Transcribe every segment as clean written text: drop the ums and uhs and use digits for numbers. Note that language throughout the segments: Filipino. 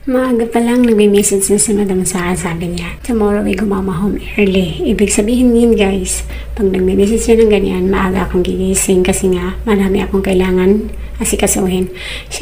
Maaga pa lang nagme-message na si Madam sa akin, sabi niya, tomorrow we go mama home early. Ibig sabihin yun guys, pag nagme-message siya ng ganyan, maaga akong gigising kasi nga marami akong kailangan asikasuhin.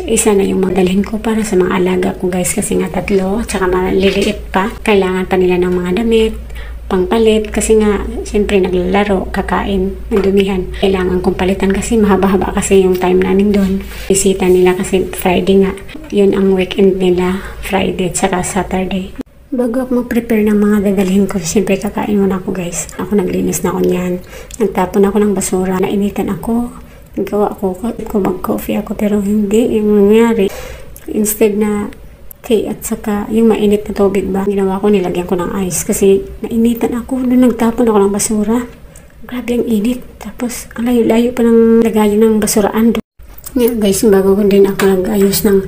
Isa na yung magdalhin ko para sa mga alaga ko guys kasi nga 3 at saka maliliit pa. Kailangan pa nila ng mga damit, pangpalit kasi nga siyempre naglalaro, kakain, nandumihan. Kailangan kong palitan kasi mahaba-haba kasi yung time namin doon. Bisita nila kasi Friday nga. Yun ang weekend nila, Friday at saka Saturday. Bago ako mag-prepare ng mga dadalhin ko, siyempre kakain muna ako guys. Ako naglinis na ako niyan. Nagtapon ako ng basura, nainitan ako. Nagawa ako mag-coffee ako pero hindi yung nangyari. Instead na tea at saka yung mainit na tubig ba, ginawa ko, nilagyan ko ng ice kasi nainitan ako. Doon nagtapon ako ng basura. Grabe ang init. Tapos ang layo-layo pa ng lagayan ng basuraan. Yeah, guys, bago ko din ako nag-ayos ng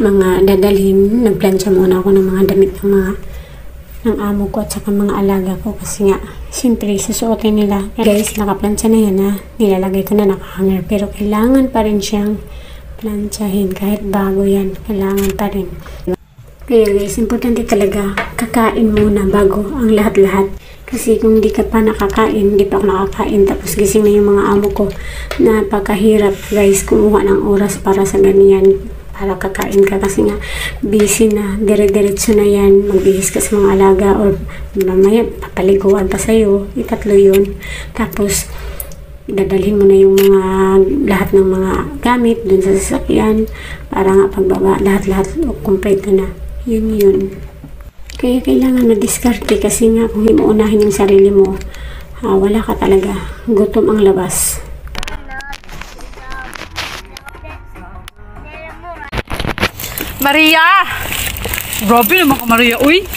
mga dadalhin, nagplansya muna ako ng mga damit ng amo ko at saka mga alaga ko kasi nga, siyempre, susuotin nila. Guys, nakaplansya na yan na, nilalagay ko na nakahanger pero kailangan pa rin siyang plansyahin kahit bago yan, kailangan pa rin. Kaya guys, importante talaga kakain muna bago ang lahat-lahat. Kasi kung di ka pa nakakain, di pa ako nakakain, tapos gising na yung mga amo ko, napakahirap guys kumuha ng oras para sa ganyan, para kakain ka kasi nga busy na, dire-diretso na yan, magbihis ka sa mga alaga or mamaya papaliguan pa sa'yo, itatlo yun. Tapos dadalhin mo na yung mga lahat ng mga gamit dun sa sasakyan para nga pagbaba lahat-lahat kompleto na, yun. Kaya kailangan na-diskarte kasi nga kung hindi mo unahin yung sarili mo, wala ka talaga. Gutom ang labas. Maria! Grabe naman ka, Maria, uy!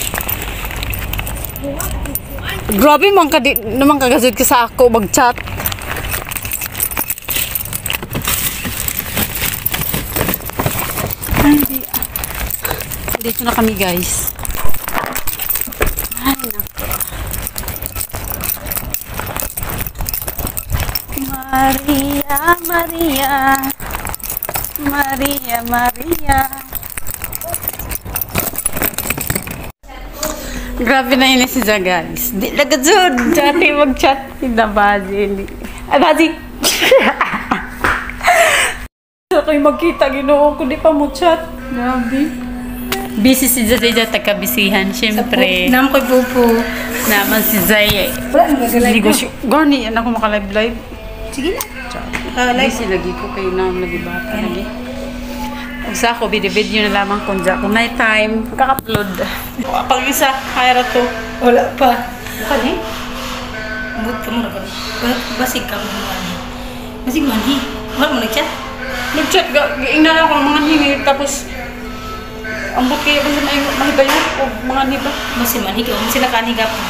Grabe naman kagazid ka sa ako mag-chat. Ay, hindi. Dito na kami, guys. Ay, naku. Maria. Grabe na yun si Zah, guys. Di nagadzod. Dati mag-chat. Hindi bazi. Ay, bazi! Ako'y magkita, ginoo ko. Di pa mo chat. Grabe. Busy si Zah, taga-bisihan. Siyempre. Naman ko'y pupo. Naman si Zah. Wala, nag-live ko. Garni, yan ako makalive-live. Sige na. Busy lagi ko kayo na lagi bata lagi. Kung sa ako, video na lamang kung may time, kaka-upload. Pag isa, kaya to. Wala pa. Bukan eh? Ambot ka mo na ba? Basig ka mo naman. Basig man eh. Wala mo nag-chat? Nag-chat, giingnan ako ng mga hingi, tapos ambot kayo ba sa mahibay o mga niba? Basig man eh. Kung sila kaniga pa.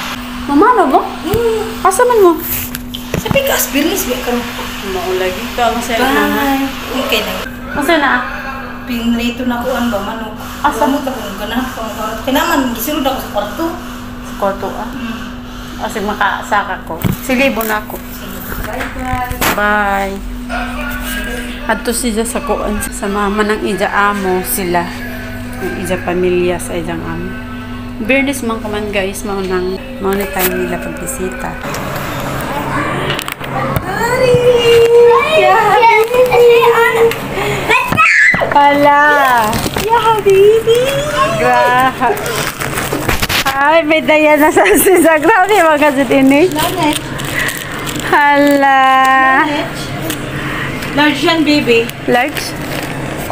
Mamano ba? Asa man mo? Sa Pikas, Birnis, ba ka mo? Maulagi ka, masaya na. Bye. Okay na. Masaya na? Pinrito na ko ba, manok. Asa mo ta kung ganahan ko. Kailangan, gisulod ako sa kwarto. Sa kwarto ah? Kasi makasaka ko. Silibo na ako. Bye. Adto siya sa kuan sa mama ng ija amo sila. Ang ija pamilya sa ijang amo. Bernes man kuman guys, maunang time nila pagbisita. Hala! Ya habibi! Grabe! Ay, may daya na sa Instagram niya mga kasit ini. Hala! Large yan, baby. Large?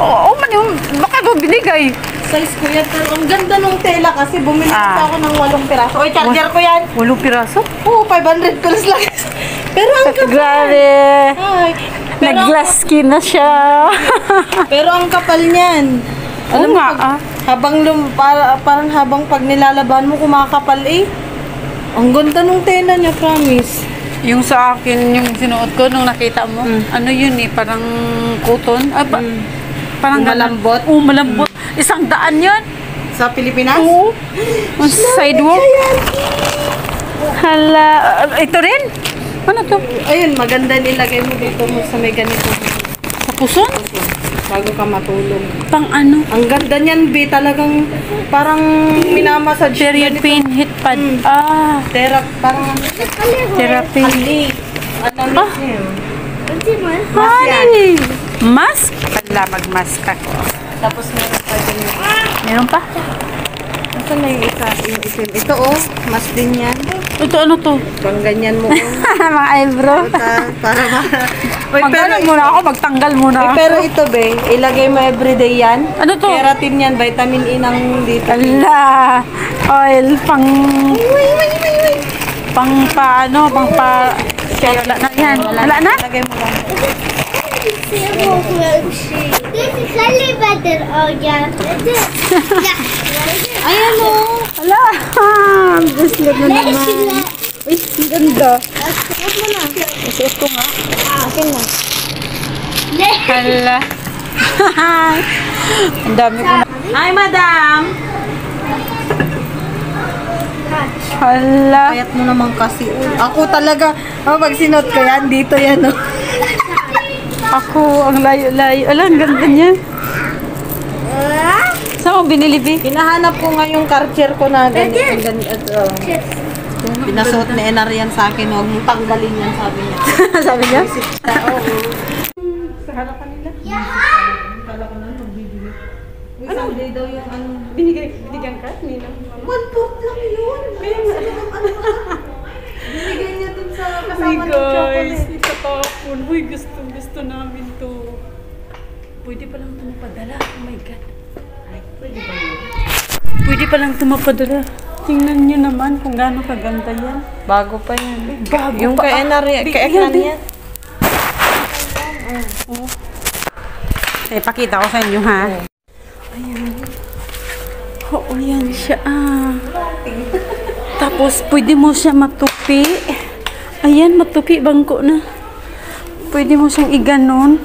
Oo, man yung baka ba binigay? Size ko yan. Pero ang ganda nung tela kasi bumili ako ng 8 piraso. Oy, charger ko yan. 8 piraso? Oo, 500 pesos lang. Pero ang kapal. Grabe! Ay, nag-glass skin na siya. pero ang kapal niyan. Alam nga, parang habang pag nilalaban mo, kumakapal eh. Ang ganda nung tela niya, promise. Yung sa akin, yung sinuot ko nung nakita mo, ano yun eh, parang cotton. Parang malambot. Oo, malambot. 100 yun. Sa Pilipinas? Oo. Sidewalk. Hala. Ito rin? Ano to? Ayun, maganda nilagay mo dito mo sa may ganito. Sa Puson? Bago ka matulog. Pang ano? Ang ganda niyan, B. Talagang parang minamassage. Period pain, hit pad. Parang Therapy. Ali. Ano niya? Hi! Mask? Wala, mag-mask ako. Tapos meron pa din. Meron pa? Nasaan na yung isa? Yung itim. Ito mas din yan. Ito ano to? Pang ganyan mo. Mga eyebrow. Para Magtanggal muna ako, magtanggal muna ako. pero ito, be, ilagay mo everyday yan. Ano to? Keratin yan, vitamin E ng dito. Ala! Oil, pang paano, pang pa... Kaya wala na yan. Wala na? Ilagay mo lang. خلي بدر اوجع Ayan o. Ala! Bislit na naman. Uy, ang ganda. Isuot ko nga. Akin na. Hala. Ang dami ko na. Hi, madam. Hala. Payat mo naman kasi. Ako talaga, pag sinuot ko yan, dito yan o. Ako, ang layo-layo. Ala, ang ganda niya. Saan mo binili, Bi? Hinahanap ko nga yung karcher ko na ganito. Pinasuot ni Enar yan sa akin. Huwag mong tanggalin yan, sabi niya. Sabi niya? Sa harapan nila. Kala ko na magbibigay. Ano? Day daw yung ano. Binigyan ka? Nina? 1/4 lang yun. Binigay niya dun sa kasama ng chocolate. itatapon. Uy, gusto namin to. Pwede pa lang ito mapadala. Oh my God. Pwede ba yun? Pwede pa lang ito mapadala. Tingnan nyo naman kung gaano kaganda yan. Bago pa yan. Bago Yung pa. kay Enar, kay Ekran yan. Pakita ko sa inyo, ha? Ayan. Oo, yan siya. Tapos, pwede mo siya matupi. Ayan, matupi. Bangko na. Pwede mo siyang iganon.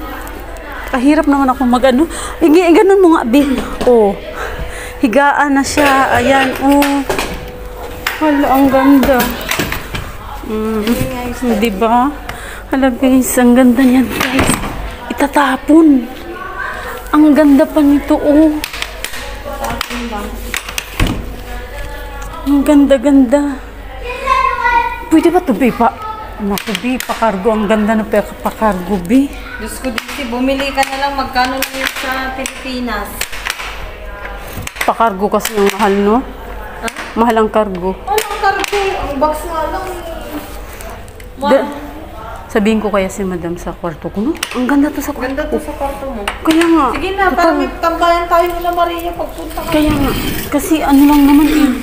Kahirap naman ako mag-ano. Iganon mo nga, Bin. Oh. Higaan na siya. Ayan, oh. Hala, ang ganda. Diba? Hala, guys, ang ganda niyan, guys. Itatapon. Ang ganda pa nito, oh. Ang ganda-ganda. Pwede ba ito, Bi? Naku, Bi, pakargo. Ang ganda na pakargo, Bi. Diyos ko, Disi, bumili ka na lang. Magkano lang yun sa Pilipinas? Pakargo kasi yung mahal, no? Mahal ang kargo. Anong kargo? Ang box nga lang. Sabihin ko kaya si Madam sa kwarto ko, no? Ang ganda to sa kwarto. Ganda to sa kwarto mo. Kaya nga. Sige na, para may tambayan tayo nila Maria pagpunta ka. Kaya nga. Kasi ano lang naman eh.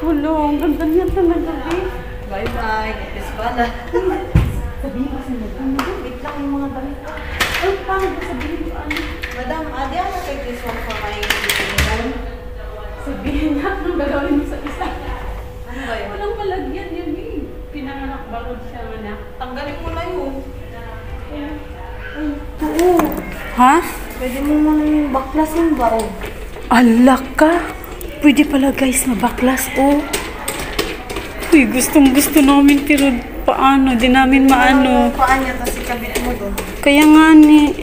Hello, ang ganda niya talaga, eh. Bye-bye. Yes, pala. Sabihin ko si Madam, wait lang yung mga damit. Ay, paano ba sabihin ko ano? Madam, adi ako take this one for my dinner. Sabihin lahat ng gagawin mo sa isa. Ano ba yun? Walang palagyan yan, eh. Pinanganak bago siya, anak. Tanggalin mo na yun. Oo. Ha? Pwede mo mang baklasin ba? Oh. Alak ka? Pwede pala guys na baklas, oh. Uy, gustong-gusto namin pero paano? Di namin maano. Paan niya, tapos ikabit mo doon. Kaya nga ni...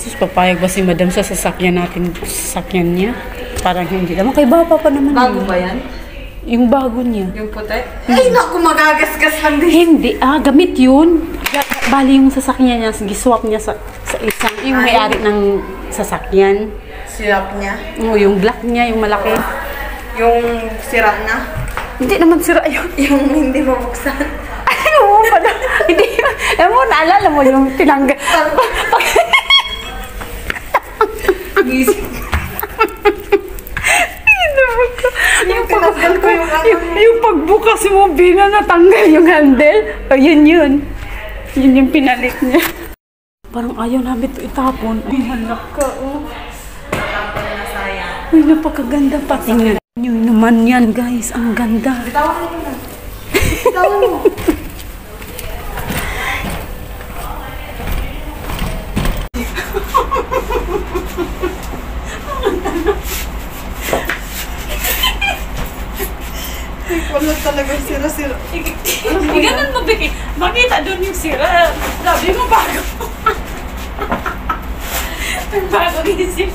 Sus, papayag ba si Madam sa sasakyan natin? Sasakyan niya? Parang hindi naman. Kay Bapa pa naman. Bago yun. ba yan? Yung bago niya. Yung puti? Ay, naku, magagasgas lang din. Hindi. Gamit yun. Bali yung sasakyan niya. Giswap niya sa isang... Yung may-ari ng sasakyan. Sirap niya. Oh, yung black niya, yung malaki. Yung sira na. Hindi naman sira yun. Yung hindi mabuksan. Ay, oo pala. Hindi. Alam mo, naalala mo yung tinanggal. Yung pagbukas mo, bina natanggal yung handle. O, yun. Yun yung pinalit niya. Parang ayaw namin ito itapon. Ay, halak ka, oh. Uy, napakaganda pa. Tingnan nyo naman yan, guys. Ang ganda. Bitawan mo na. Bitawan mo. Ay, wala talaga sira-sira. Ganun mo, Vicky. Makita doon yung sira. Sabi mo bago. Ang bago isip.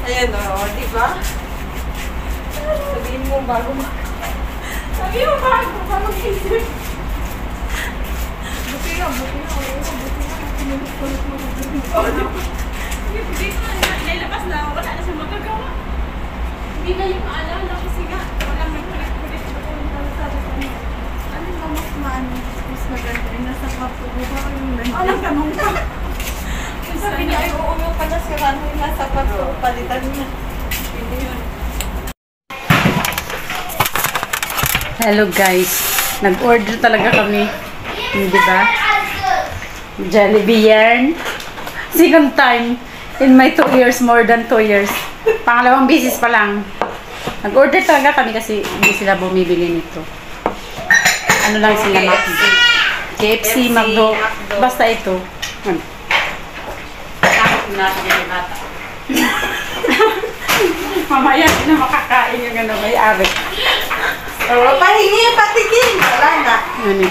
Ayan o, di ba? Sabihin mo bago Sabi mo bago. Bago isip. Buti nga. Dito na nilabas na. Wala na siya magagawa. Hindi na yung maalala kasi nga. Walang nagkulit-kulit na kung sabi sa niya. Ano ba mas mas maganda? Nasa kwarto mo ba yung nandiyan? Anong tanong ka? Sabi niya, ay oo nga pala si Rano yung nasa kwarto. Palitan niya. Hindi yun. Hello guys. Nag-order talaga kami. Hindi ba? Jollibee yarn. Second time in my 2 years, more than 2 years. Pangalawang bisis pa lang. Nag-order talaga kami kasi hindi sila bumibili nito. Ano lang sila McDo. KFC, McDo. Basta ito. Mamaya na makakain yung ano, may-ari. Pahingi, patigil. Wala na. Ano